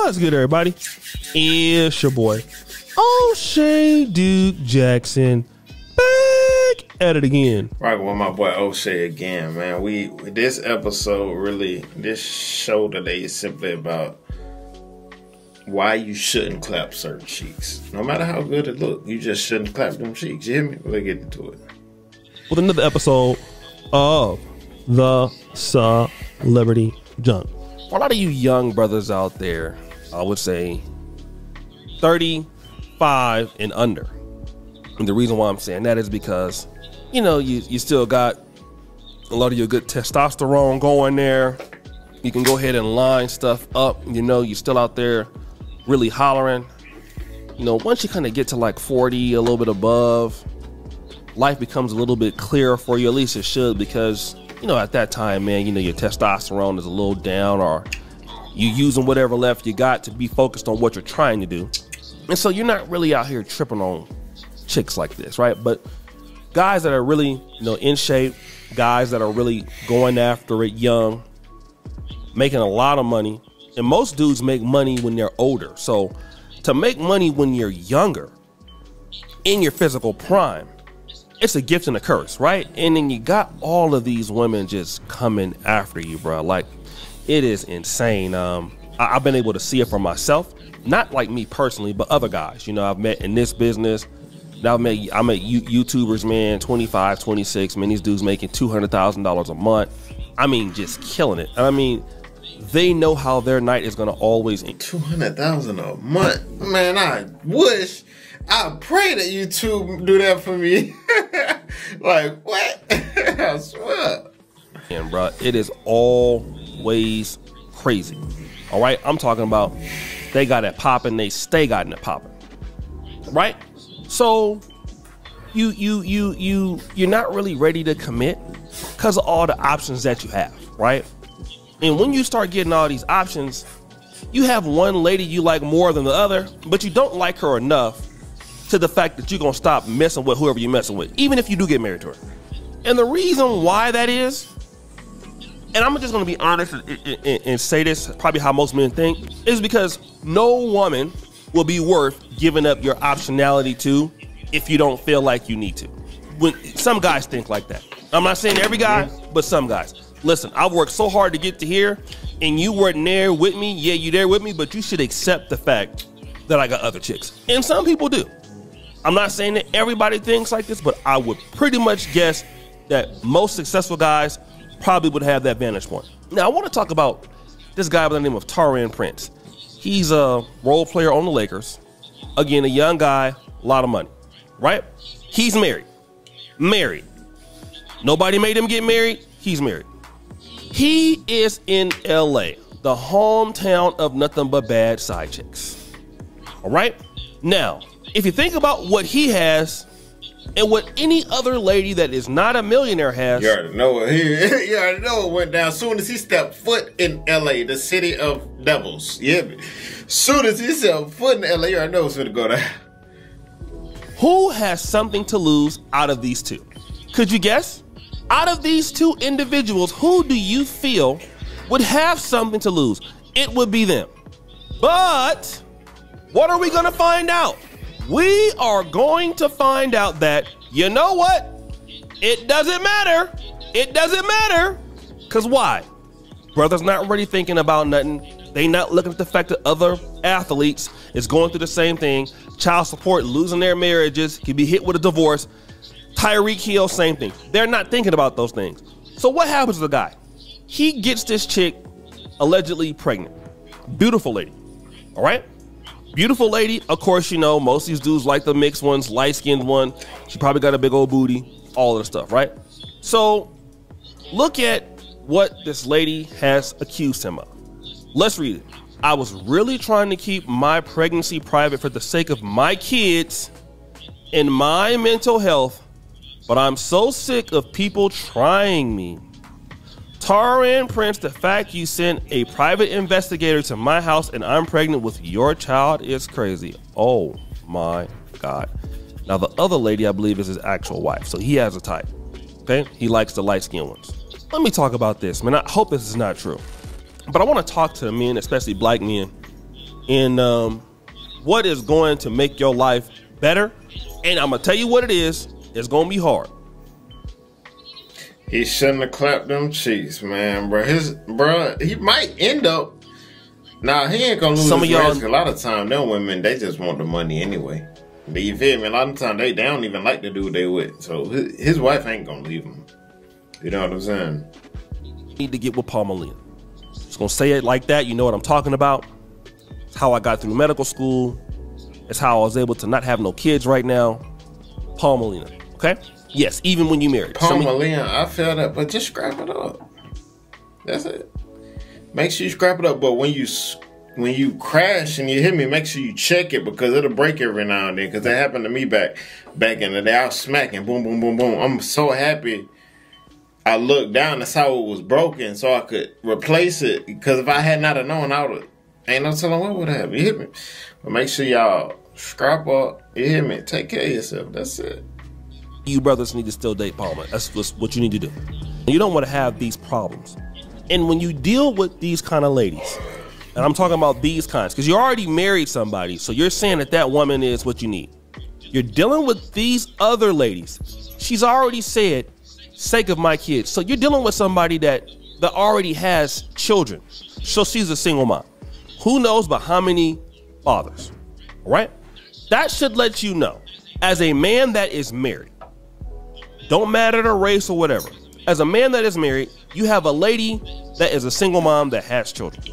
What's good, everybody? It's your boy, O'Shea Duke Jackson, back at it again. Right with my boy O'Shea again, man. This episode really, this show today is simply about why you shouldn't clap certain cheeks. No matter how good it look, you just shouldn't clap them cheeks. You hear me? Let's get into it. With another episode of the Celebrity Junk. For a lot of you young brothers out there, I would say 35 and under. And the reason why I'm saying that is because, you know, you still got a lot of your good testosterone going there. You can go ahead and line stuff up. You know, you're still out there really hollering. You know, once you kind of get to like 40, a little bit above, life becomes a little bit clearer for you. At least it should, because, you know, at that time, man, you know, your testosterone is a little down, or you using whatever left you got to be focused on what you're trying to do. And so you're not really out here tripping on chicks like this, right? But guys that are really, you know, in shape, guys that are really going after it young, making a lot of money. And most dudes make money when they're older. So to make money when you're younger, in your physical prime, it's a gift and a curse, right? And then you got all of these women just coming after you, bro. Like, it is insane. I've been able to see it for myself, not like me personally, but other guys, you know, I've met in this business. Now I met YouTubers, man, 25, 26, man, these dudes making $200,000 a month. I mean, just killing it. I mean, they know how their night is going to always end. $200,000 a month, man. I pray that YouTube do that for me. Like, what? I swear. And bro, it is always crazy. All right, I'm talking about they got it popping, they stay got it popping. Right? So you're not really ready to commit because of all the options that you have, right? And when you start getting all these options, you have one lady you like more than the other, but you don't like her enough to the fact that you're going to stop messing with whoever you're messing with, even if you do get married to her. And the reason why that is, and I'm just going to be honest and say this, probably how most men think, is because no woman will be worth giving up your optionality to if you don't feel like you need to. When some guys think like that. I'm not saying every guy, but some guys. Listen, I've worked so hard to get to here, and you weren't there with me. Yeah, you there with me, but you should accept the fact that I got other chicks. And some people do. I'm not saying that everybody thinks like this, but I would pretty much guess that most successful guys probably would have that vantage point. Now, I want to talk about this guy by the name of Taurean Prince. He's a role player on the Lakers. Again, a young guy, a lot of money, right? He's married. Married. Nobody made him get married. He's married. He is in LA, the hometown of nothing but bad side chicks. All right? Now, if you think about what he has and what any other lady that is not a millionaire has. You already know what went down as soon as he stepped foot in LA, the city of devils. Yeah. Soon as he stepped foot in LA, you already know it's going to go down. Who has something to lose out of these two? Could you guess? Out of these two individuals, who do you feel would have something to lose? It would be them. But what are we going to find out? We are going to find out that, you know what? It doesn't matter. It doesn't matter. Because why? Brother's not really thinking about nothing. They not looking at the fact that other athletes is going through the same thing. Child support, losing their marriages, could be hit with a divorce. Tyreek Hill, same thing. They're not thinking about those things. So what happens to the guy? He gets this chick allegedly pregnant. Beautiful lady. All right? Beautiful lady. Of course, you know, most of these dudes like the mixed ones, light-skinned one. She probably got a big old booty, all of the stuff, right? So look at what this lady has accused him of. Let's read it. I was really trying to keep my pregnancy private for the sake of my kids and my mental health, but I'm so sick of people trying me. Taurean Prince, the fact you sent a private investigator to my house and I'm pregnant with your child is crazy. Oh my God. Now the other lady, I believe, is his actual wife. So he has a type, okay? He likes the light-skinned ones. Let me talk about this, man. I hope this is not true. But I want to talk to men, especially black men, in what is going to make your life better. And I'm gonna tell you what it is. It's gonna be hard. He shouldn't have clapped them cheeks, man, bro. He might end up. Nah, he ain't gonna lose his race. A lot of time, them women, they just want the money anyway. But you feel me? A lot of time, they don't even like the dude they with. So his wife ain't gonna leave him. You know what I'm saying? Need to get with Palmelina. Just gonna say it like that. You know what I'm talking about. It's how I got through medical school. It's how I was able to not have no kids right now. Palmelina, okay? Yes, even when you married. Palmelina, I feel that, but just scrap it up. That's it. Make sure you scrap it up, but when you crash and you hit me, make sure you check it because it'll break every now and then. Because that happened to me back in the day. I was smacking, boom, boom, boom, boom. I'm so happy I looked down and saw it was broken so I could replace it. Because if I had not have known, I would. Ain't no telling what would happen. You hit me, but make sure y'all scrap up. You hear me? Take care of yourself. That's it. You brothers need to still date Palmer. That's what you need to do. You don't want to have these problems. And when you deal with these kind of ladies, and I'm talking about these kinds, because you already married somebody, so you're saying that that woman is what you need. You're dealing with these other ladies. She's already said, sake of my kids. So you're dealing with somebody that already has children. So she's a single mom. Who knows but how many fathers, all right? That should let you know, as a man that is married, don't matter the race or whatever, as a man that is married, you have a lady that is a single mom that has children.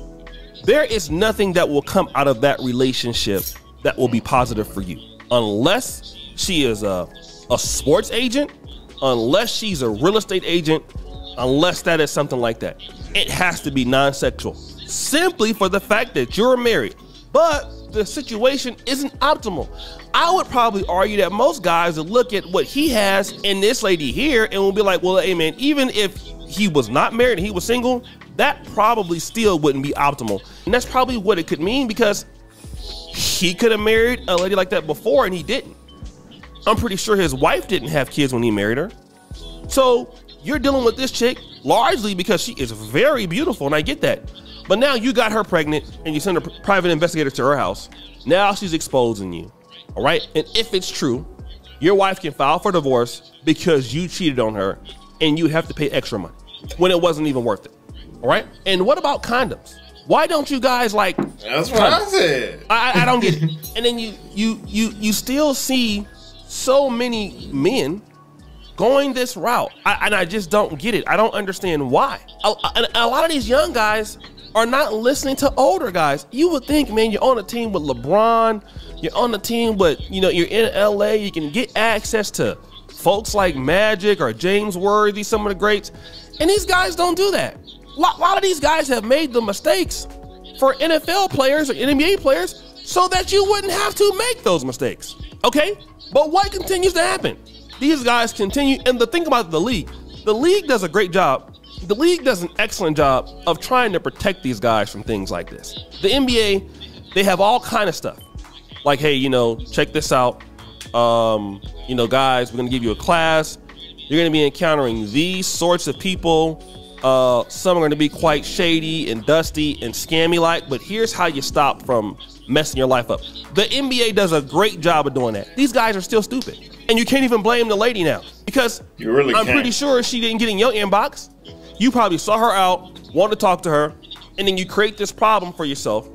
There is nothing that will come out of that relationship that will be positive for you. Unless she is a sports agent, unless she's a real estate agent, unless that is something like that. It has to be non-sexual, simply for the fact that you're married. But the situation isn't optimal. I would probably argue that most guys would look at what he has in this lady here and will be like, well, hey man, even if he was not married and he was single, that probably still wouldn't be optimal. And that's probably what it could mean, because he could have married a lady like that before and he didn't. I'm pretty sure his wife didn't have kids when he married her. So you're dealing with this chick largely because she is very beautiful, and I get that. But now you got her pregnant and you send a private investigator to her house. Now she's exposing you, all right? And if it's true, your wife can file for divorce because you cheated on her and you have to pay extra money when it wasn't even worth it, all right? And what about condoms? Why don't you guys like That's what I said. I don't get it. And then you still see so many men going this route. And I just don't get it. I don't understand why. A lot of these young guys are not listening to older guys. You would think, man, you're on a team with LeBron, you're on a team with, you know, you're in LA, you can get access to folks like Magic or James Worthy, some of the greats. And these guys don't do that. A lot of these guys have made the mistakes for NFL players or NBA players so that you wouldn't have to make those mistakes, okay? But what continues to happen? These guys continue, and the thing about the league does a great job. The league does an excellent job of trying to protect these guys from things like this. The NBA, they have all kind of stuff. Like, hey, you know, check this out. You know, guys, we're gonna give you a class. You're gonna be encountering these sorts of people. Some are gonna be quite shady and dusty and scammy-like, but here's how you stop from messing your life up. The NBA does a great job of doing that. These guys are still stupid. And you can't even blame the lady now, because I'm pretty sure she didn't get in your inbox. You probably saw her out, wanted to talk to her, and then you create this problem for yourself.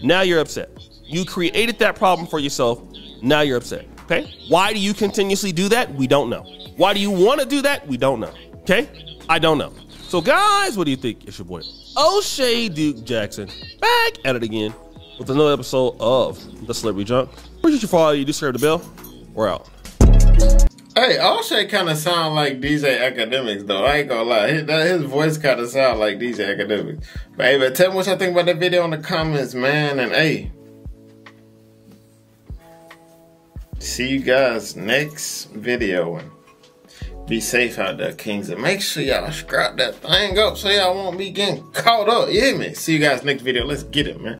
Now you're upset. You created that problem for yourself. Now you're upset, okay? Why do you continuously do that? We don't know. Why do you want to do that? We don't know, okay? I don't know. So guys, what do you think? It's your boy, O'Shea Duke Jackson, back at it again with another episode of The Celebrity Junk. Appreciate you for all you do. Subscribe to the bell. We're out. Hey, O'Shea kind of sound like DJ Academics, though. I ain't gonna lie. His voice kind of sound like DJ Academics. But hey, but tell me what y'all think about that video in the comments, man. And hey, see you guys next video. And be safe out there, Kings. And make sure y'all scrap that thing up so y'all won't be getting caught up. You hear me? See you guys next video. Let's get it, man.